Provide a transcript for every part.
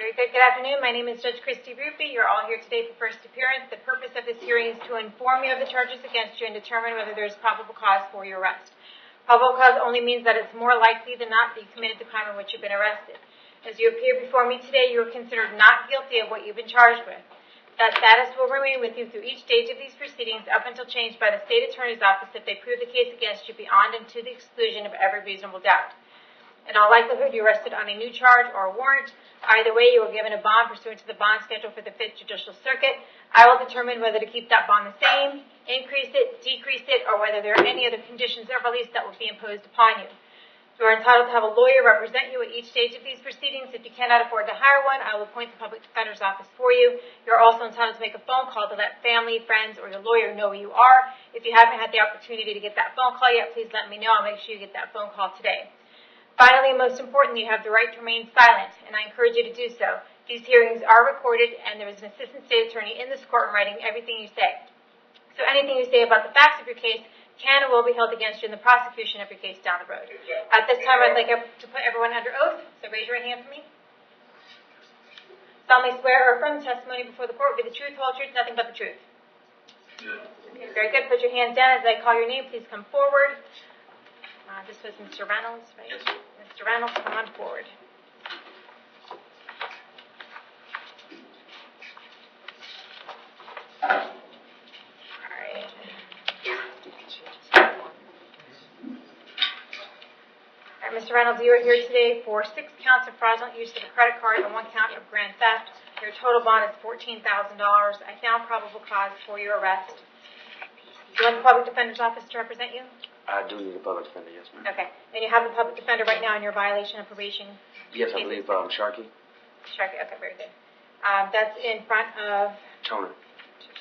Very good. Good afternoon. My name is Judge Christy Ruppe. You're all here today for first appearance. The purpose of this hearing is to inform you of the charges against you and determine whether there's probable cause for your arrest. Probable cause only means that it's more likely than not that you committed the crime in which you've been arrested. As you appear before me today, you are considered not guilty of what you've been charged with. That status will remain with you through each stage of these proceedings up until changed by the state attorney's office if they prove the case against you beyond and to the exclusion of every reasonable doubt. In all likelihood, you're arrested on a new charge or a warrant. Either way, you are given a bond pursuant to the bond schedule for the 5th Judicial Circuit. I will determine whether to keep that bond the same, increase it, decrease it, or whether there are any other conditions of release that will be imposed upon you. You are entitled to have a lawyer represent you at each stage of these proceedings. If you cannot afford to hire one, I will appoint the public defender's office for you. You're also entitled to make a phone call to let family, friends, or your lawyer know who you are. If you haven't had the opportunity to get that phone call yet, please let me know. I'll make sure you get that phone call today. Finally, and most importantly, you have the right to remain silent, and I encourage you to do so. These hearings are recorded, and there is an assistant state attorney in this courtroom writing everything you say. So anything you say about the facts of your case can and will be held against you in the prosecution of your case down the road. At this time, I'd like to put everyone under oath, so raise your right hand for me. Solemnly swear or affirm the testimony before the court will be the truth, whole truth, nothing but the truth. Okay, very good. Put your hands down as I call your name. Please come forward. This was Mr. Reynolds, right? Yes. Mr. Reynolds, come on forward. All right. Mr. Reynolds, you are here today for 6 counts of fraudulent use of a credit card and 1 count of grand theft. Your total bond is $14,000. I found probable cause for your arrest. Do you want the public defender's office to represent you? I do need a public defender, yes, ma'am. Okay. And you have the public defender right now in your violation of probation? Yes, I believe Sharkey. Sharkey, okay, very good. That's in front of... Toner.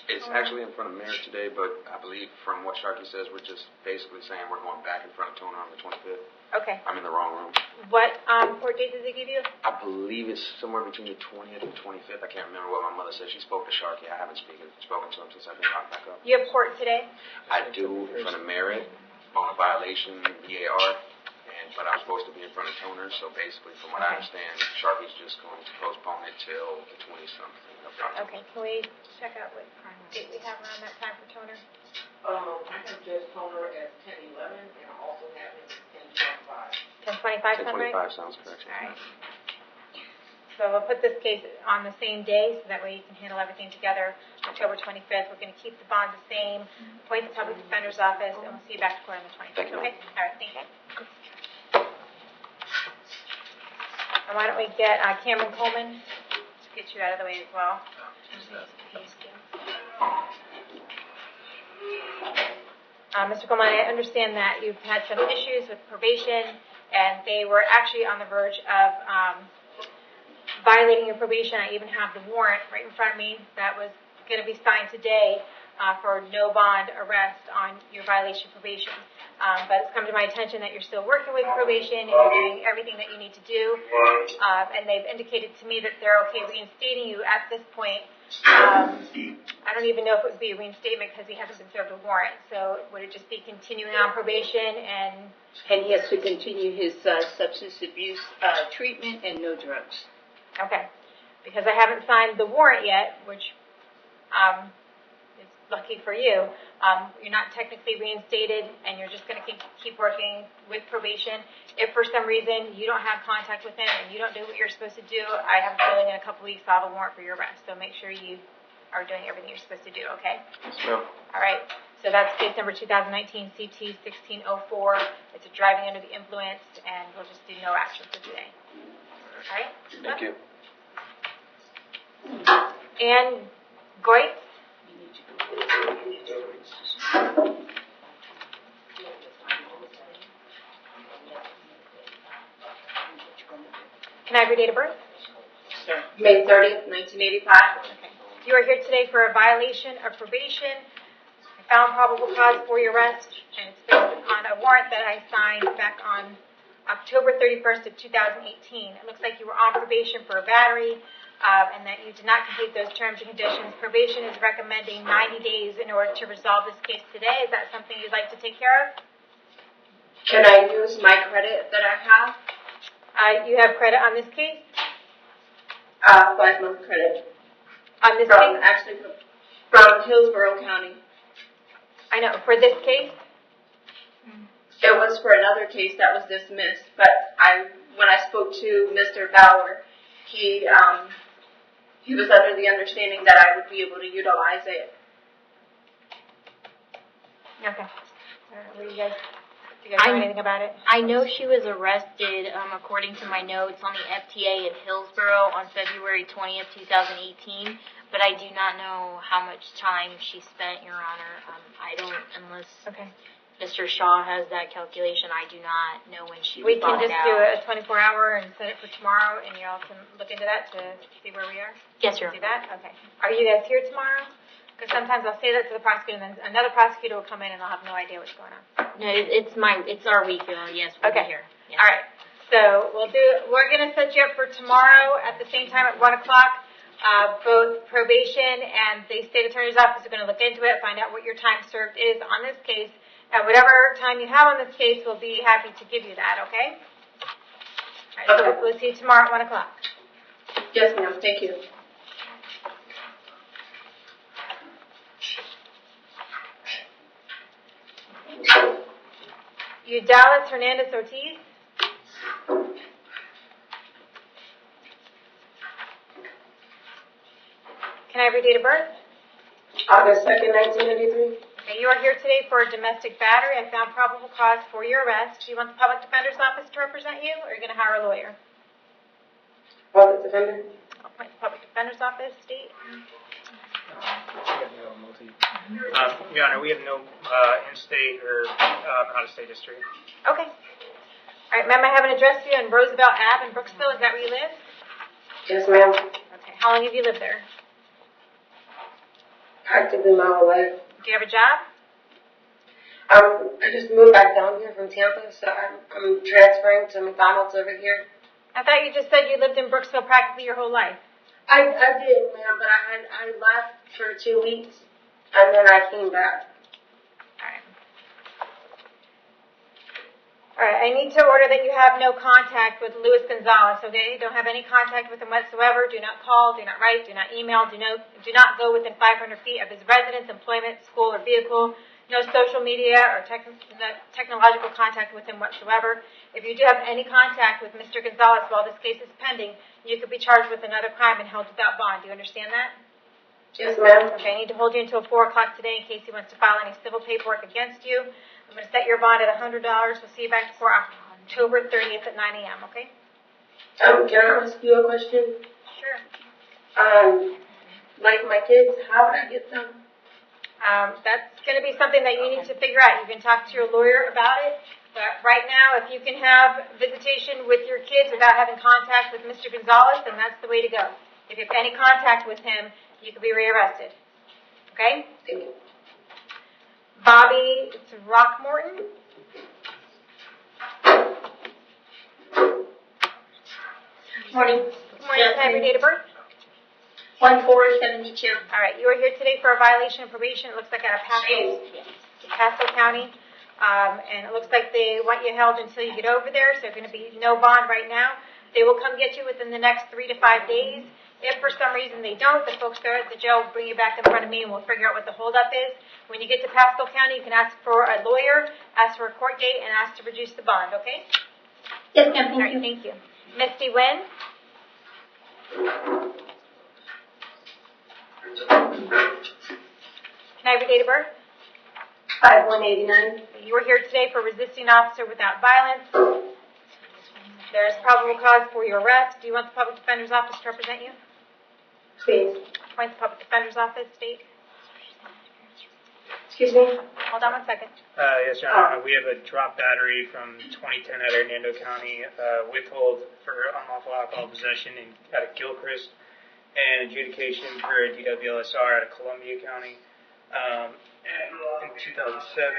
It's actually in front of Mayor today, but I believe from what Sharkey says, we're just basically saying we're going back in front of Toner on the 25th. Okay. I'm in the wrong room. What court date did they give you? I believe it's somewhere between the 20th and 25th. I can't remember what my mother said. She spoke to Sharkey. I haven't spoken to him since I've been locked back up. You have court today? I do in front of Merit on a violation EAR, but I'm supposed to be in front of Toner, so basically from what I understand, Sharky's just going to postpone it till the 20-something of October. Okay, can we check out what date we have around that time for Toner? I have Judge Toner at 10:11, and I also have him at 10:25 sound right? 10:25 sounds correct. All right. So we'll put this case on the same day, so that way you can handle everything together. October 25th, we're going to keep the bond the same, appoint the public defender's office, and we'll see you back to court on the 25th. Thank you. Okay? All right, thank you. And why don't we get Cameron Coleman to get you out of the way as well. Mr. Coleman, I understand that you've had some issues with probation, and they were actually on the verge of violating your probation. I even have the warrant right in front of me that was going to be signed today for no bond arrest on your violation of probation. But it's come to my attention that you're still working with probation and you're doing everything that you need to do. And they've indicated to me that they're okay reinstating you at this point. I don't even know if it would be a reinstatement because he hasn't been served a warrant. So would it just be continuing on probation and he has to continue his substance abuse treatment and no drugs. Okay, because I haven't signed the warrant yet, which is lucky for you. You're not technically reinstated, and you're just going to keep working with probation. If for some reason you don't have contact with him and you don't do what you're supposed to do, I have a feeling in a couple weeks I'll have a warrant for your arrest. So make sure you are doing everything you're supposed to do, okay? Yes, ma'am. All right. So that's case number 2019 CT 1604. It's a driving under the influence, and we'll just do no action for today. All right? Thank you. And Goit? Can I have your date of birth? Sure. May 30th, 1985. Okay. You are here today for a violation of probation. I found probable cause for your arrest, and it's based upon a warrant that I signed back on October 31st of 2018. It looks like you were on probation for a battery, and that you did not complete those terms and conditions. Probation is recommending 90 days in order to resolve this case today. Is that something you'd like to take care of? Can I use my credit that I have? You have credit on this case? 5-month credit. On this From, case? actually, from Hillsborough County. I know, for this case? It was for another case that was dismissed, but when I spoke to Mr. Bauer, he was under the understanding that I would be able to utilize it. Okay. What do you guys know anything about it? I know she was arrested, according to my notes, on the FTA in Hillsborough on February 20th, 2018, but I do not know how much time she spent, Your Honor. I don't, unless Okay. Mr. Shaw has that calculation, I do not know when she We was can bonded just out. do a 24-hour and set it for tomorrow, and y'all can look into that to see where we are? Yes, Your Do Honor. that? Okay. Are you guys here tomorrow? Because sometimes I'll say that to the prosecutor, and then another prosecutor will come in, and I'll have no idea what's going on. No, it's our week, Your Honor. Yes, we'll Okay. be here. Yes. All right. So we're going to set you up for tomorrow at the same time at 1 o'clock. Both probation and the state attorney's office are going to look into it, find out what your time served is on this case. And whatever time you have on this case, we'll be happy to give you that, okay? All right, so we'll see you tomorrow at 1 o'clock. Yes, ma'am. Thank you. Dallas Hernandez Ortiz. Can I have your date of birth? August 2nd, 1993. Okay, you are here today for a domestic battery. I found probable cause for your arrest. Do you want the public defender's office to represent you, or are you going to hire a lawyer? Public defender. I'll point to the public defender's office, state. Your Honor, we have no in-state or out-of-state history. Okay. All right, ma'am, I have an address for you in Roosevelt Ave in Brooksville. Is that where you live? Yes, ma'am. Okay. How long have you lived there? Practically my whole life. Do you have a job? I just moved back down here from Tampa, so I'm transferring to McDonald's over here. I thought you just said you lived in Brooksville practically your whole life. I did, ma'am, but I left for 2 weeks, and then I came back. All right. All right, I need to order that you have no contact with Luis Gonzalez, okay? Don't have any contact with him whatsoever. Do not call, do not write, do not email, do not go within 500 feet of his residence, employment, school, or vehicle. No social media or technological contact with him whatsoever. If you do have any contact with Mr. Gonzalez while this case is pending, you could be charged with another crime and held without bond. Do you understand that? Yes, ma'am. Okay, I need to hold you until 4 o'clock today in case he wants to file any civil paperwork against you. I'm going to set your bond at $100. We'll see you back before October 30th at 9 a.m., okay? Can I ask you a question? Sure. Like my kids, how would I get them? That's going to be something that you need to figure out. You can talk to your lawyer about it. But right now, if you can have visitation with your kids without having contact with Mr. Gonzalez, then that's the way to go. If you have any contact with him, you could be rearrested. Okay? Thank you. Bobby Throckmorton. Morning. Good morning. Can I have your date of birth? 1472. All right. You are here today for a violation of probation. It looks like out of Pasco County. And it looks like they want you held until you get over there, so there's going to be no bond right now. They will come get you within the next 3 to 5 days. If for some reason they don't, the folks there at the jail will bring you back in front of me and we'll figure out what the holdup is. When you get to Pasco County, you can ask for a lawyer, ask for a court date, and ask to reduce the bond, okay? Yes, ma'am. All right, thank you. Misty Wynn? Can I have your date of birth? 5189. You are here today for resisting officer without violence. There is probable cause for your arrest. Do you want the public defender's office to represent you? Please. Appoint the public defender's office, state. Excuse me? Hold on 1 second. Yes, Your Honor. We have a drop battery from 2010 at Hernando County, withhold for unlawful alcohol possession out of Gilchrist, and adjudication for a DWLSR out of Columbia County. And in 2007,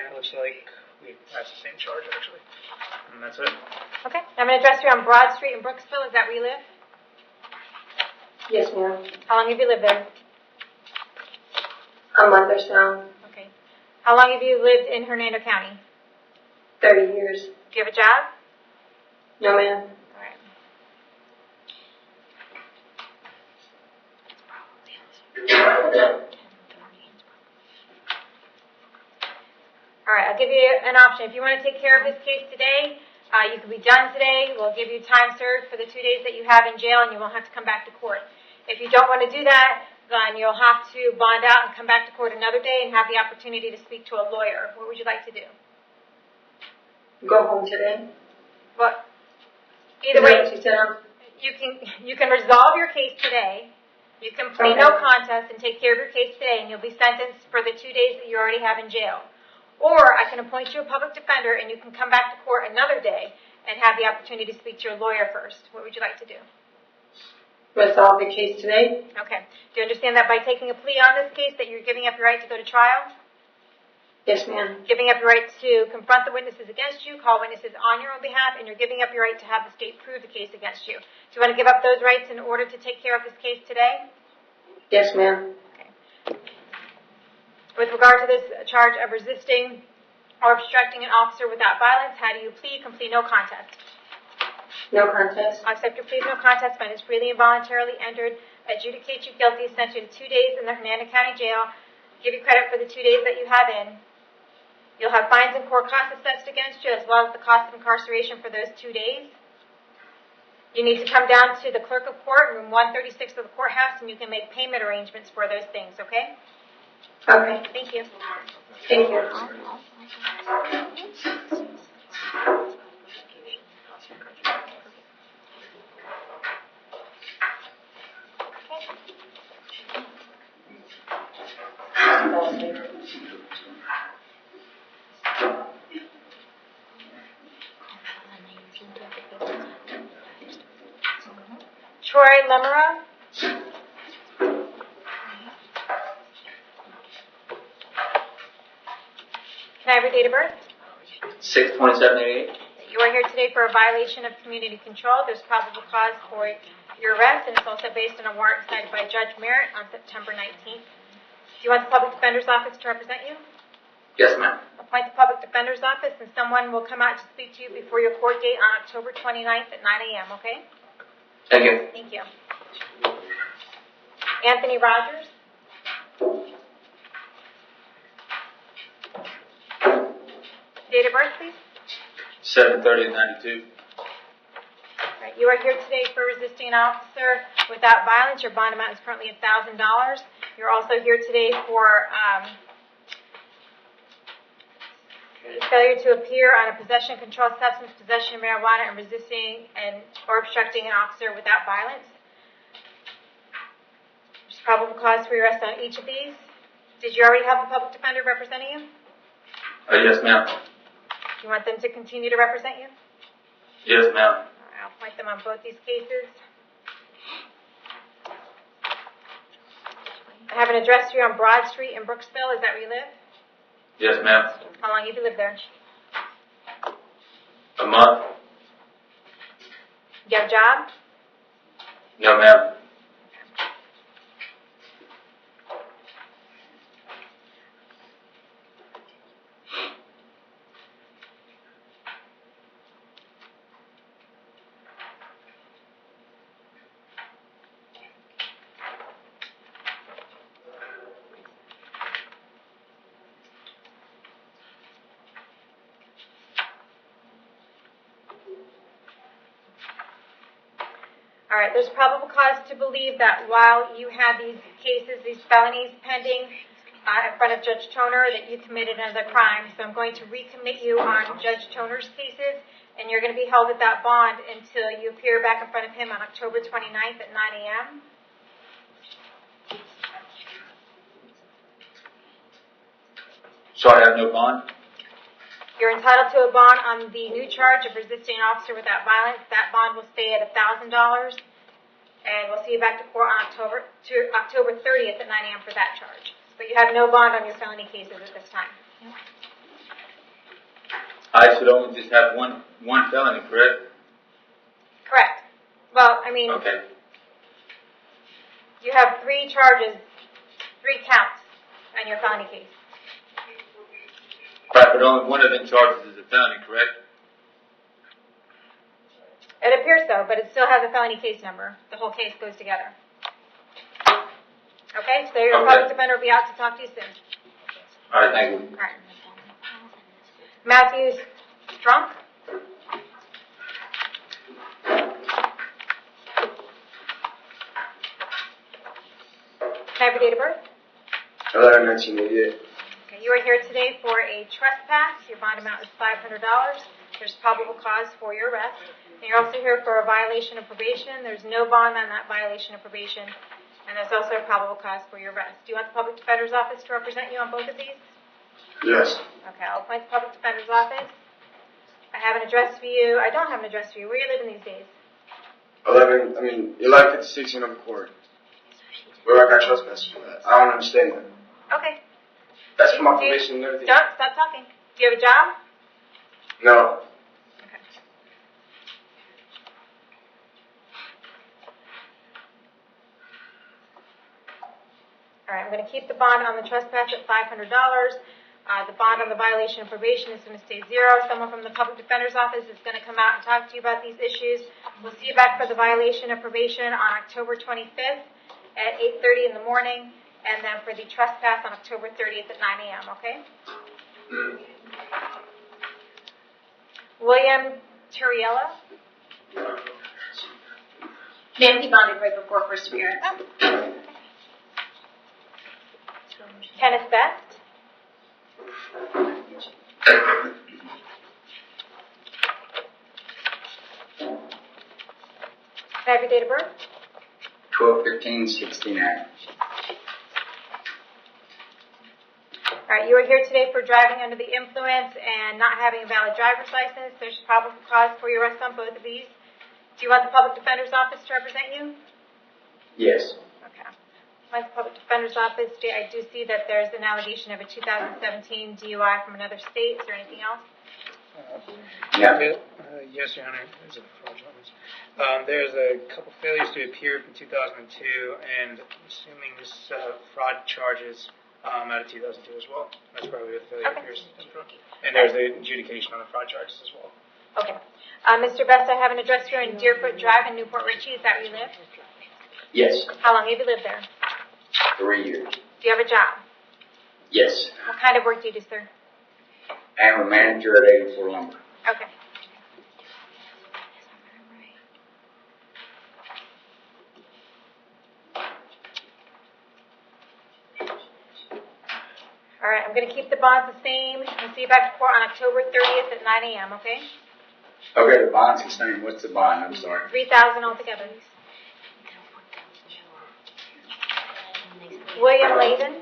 it looks like that's the same charge, actually. And that's it. Okay. I'm going to address you on Broad Street in Brooksville. Is that where you live? Yes, ma'am. How long have you lived there? A month or so. Okay. How long have you lived in Hernando County? 30 years. Do you have a job? No, ma'am. All right. All right, I'll give you an option. If you want to take care of this case today, you can be done today. We'll give you time served for the 2 days that you have in jail, and you won't have to come back to court. If you don't want to do that, then you'll have to bond out and come back to court another day and have the opportunity to speak to a lawyer. What would you like to do? Go home today. What? Is Either that way, what you said? you can resolve your case today. You can plead no Okay. contest and take care of your case today, and you'll be sentenced for the 2 days that you already have in jail. Or I can appoint you a public defender, and you can come back to court another day and have the opportunity to speak to your lawyer first. What would you like to do? Resolve the case today? Okay. Do you understand that by taking a plea on this case that you're giving up your right to go to trial? Yes, ma'am. Giving up your right to confront the witnesses against you, call witnesses on your own behalf, and you're giving up your right to have the state prove the case against you. Do you want to give up those rights in order to take care of this case today? Yes, ma'am. With regard to this charge of resisting or obstructing an officer without violence, how do you plead? You can plead no contest. No contest? I'll accept your plea of no contest, find it's freely and voluntarily entered, adjudicate you guilty, send you to 2 days in the Hernando County Jail, give you credit for the 2 days that you have in. You'll have fines and court costs assessed against you, as well as the cost of incarceration for those 2 days. You need to come down to the clerk of court, room 136 of the courthouse, and you can make payment arrangements for those things, okay? Okay. Thank you. Thank you. Troy Lemera. Can I have your date of birth? 6/27/88. You are here today for a violation of community control. There's probable cause for your arrest, and it's also based on a warrant signed by Judge Merritt on September 19th. Do you want the Public Defender's Office to represent you? Yes, ma'am. Appoint the Public Defender's Office, and someone will come out to speak to you before your court date on October 29th at 9 a.m., okay? Thank you. Thank you. Anthony Rogers. Date of birth, please. 7/30/92. Right. You are here today for resisting an officer without violence. Your bond amount is currently $1,000. You're also here today for failure to appear on a possession of controlled substance, possession of marijuana, and resisting or obstructing an officer without violence. There's probable cause for your arrest on each of these. Did you already have a public defender representing you? Yes, ma'am. Do you want them to continue to represent you? Yes, ma'am. All right, I'll point them on both these cases. I have an address here on Broad Street in Brooksville. Is that where you live? Yes, ma'am. How long have you lived there? A month? Do you have a job? No, ma'am. All right, there's probable cause to believe that while you had these cases, these felonies pending in front of Judge Toner, that you committed another crime. So I'm going to recommit you on Judge Toner's cases, and you're going to be held without bond until you appear back in front of him on October 29th at 9 a.m. So I have no bond? You're entitled to a bond on the new charge of resisting an officer without violence. That bond will stay at $1,000, and we'll see you back to court on October 30th at 9 a.m. for that charge. But you have no bond on your felony cases at this time. I should only just have one felony, correct? Correct. Well, I mean, Okay. you have 3 charges, 3 counts on your felony case. Right, but only one of them charges is a felony, correct? It appears so, but it still has a felony case number. The whole case goes together. Okay, so your Okay. public defender will be out to talk to you soon. All right, thank you. All right. Matthew Strunk? Can I have your date of birth? 11/1988. Okay, you are here today for a trespass. Your bond amount is $500. There's probable cause for your arrest. And you're also here for a violation of probation. There's no bond on that violation of probation. And there's also a probable cause for your arrest. Do you want the public defender's office to represent you on both of these? Yes. Okay, I'll appoint the public defender's office. I have an address for you. I don't have an address for you. Where are you living these days? 1156 Hernando Court. Where I got trespassed for that? I don't understand that. Okay. That's for my Do you- probation and everything. Stop talking. Do you have a job? No. Okay. All right, I'm going to keep the bond on the trespass at $500. The bond on the violation of probation is going to stay zero. Someone from the public defender's office is going to come out and talk to you about these issues. We'll see you back for the violation of probation on October 25th at 8:30 in the morning, and then for the trespass on October 30th at 9 a.m., okay? William Turiella? Ma'am, he bonded right before first appearance. Kenneth Best? Can I have your date of birth? 12/15/69. All right, you are here today for driving under the influence and not having a valid driver's license. There's probable cause for your arrest on both of these. Do you want the public defender's office to represent you? Yes. Okay. Like the public defender's office, I do see that there's an allegation of a 2017 DUI from another state. Is there anything else? Yeah. Yes, Your Honor. There's a fraudulent. There's a couple failures to appear from 2002, and I'm assuming this fraud charges out of 2002 as well. That's probably where the failure Okay. appears from. And there's the adjudication on the fraud charges as well. Okay. Mr. Best, I have an address here in Deerfoot Drive in Newport Richey. Is that where you live? Yes. How long have you lived there? 3 years. Do you have a job? Yes. What kind of work do you do, sir? I am a manager at 84 Lumber. Okay. All right, I'm going to keep the bonds the same. We'll see you back in court on October 30th at 9 a.m., okay? Okay, the bond's the same. What's the bond? I'm sorry. $3,000 altogether. William Layden?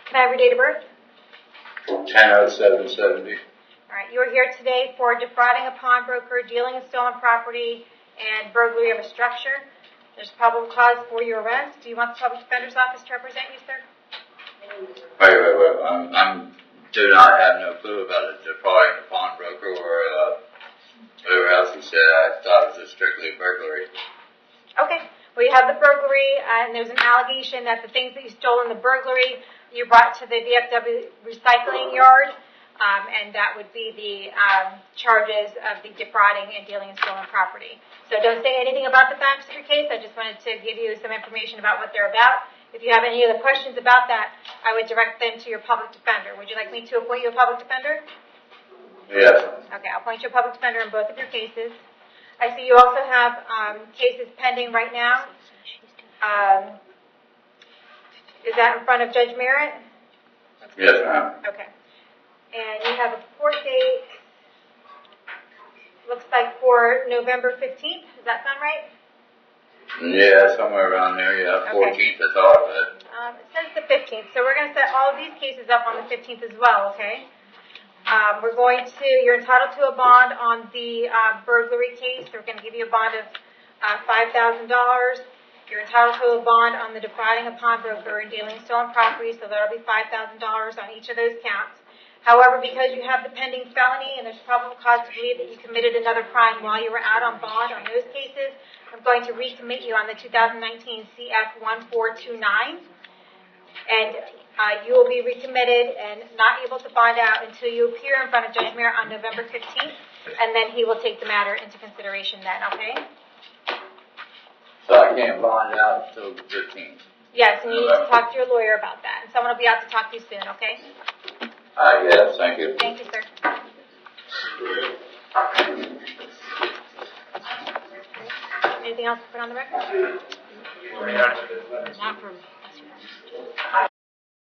Can I have your date of birth? 10/07/70. All right, you are here today for defrauding a pawnbroker, dealing in stolen property, and burglary of a structure. There's probable cause for your arrest. Do you want the public defender's office to represent you, sir? Wait. Do not have no clue about it. Defrauding a pawnbroker or whatever else he said. I thought it was just strictly burglary. Okay. Well, you have the burglary, and there's an allegation that the things that you stole in the burglary you brought to the VFW recycling yard, and that would be the charges of the defrauding and dealing in stolen property. So don't say anything about the facts of your case. I just wanted to give you some information about what they're about. If you have any other questions about that, I would direct them to your public defender. Would you like me to appoint you a public defender? Yes. Okay, I'll appoint you a public defender in both of your cases. I see you also have cases pending right now. Is that in front of Judge Merritt? Yes, ma'am. Okay. And you have a court date, looks like for November 15th. Does that sound right? Yeah, somewhere around there. Yeah, 14th. I thought, but It says the 15th. So we're going to set all of these cases up on the 15th as well, okay? You're entitled to a bond on the burglary case. We're going to give you a bond of $5,000. You're entitled to a bond on the defrauding a pawnbroker and dealing in stolen property, so that'll be $5,000 on each of those counts. However, because you have the pending felony and there's probable cause to believe that you committed another crime while you were out on bond on those cases, I'm going to recommit you on the 2019 CF 1429. And You will be recommitted and not able to bond out until you appear in front of Judge Mayer on November 15th, and then he will take the matter into consideration then, okay? So I can't bond out until the 15th. Yes, and you need to talk to your lawyer about that, and someone will be out to talk to you soon, okay? Yes, thank you. Thank you, sir. Anything else to put on the record? Yeah. Not from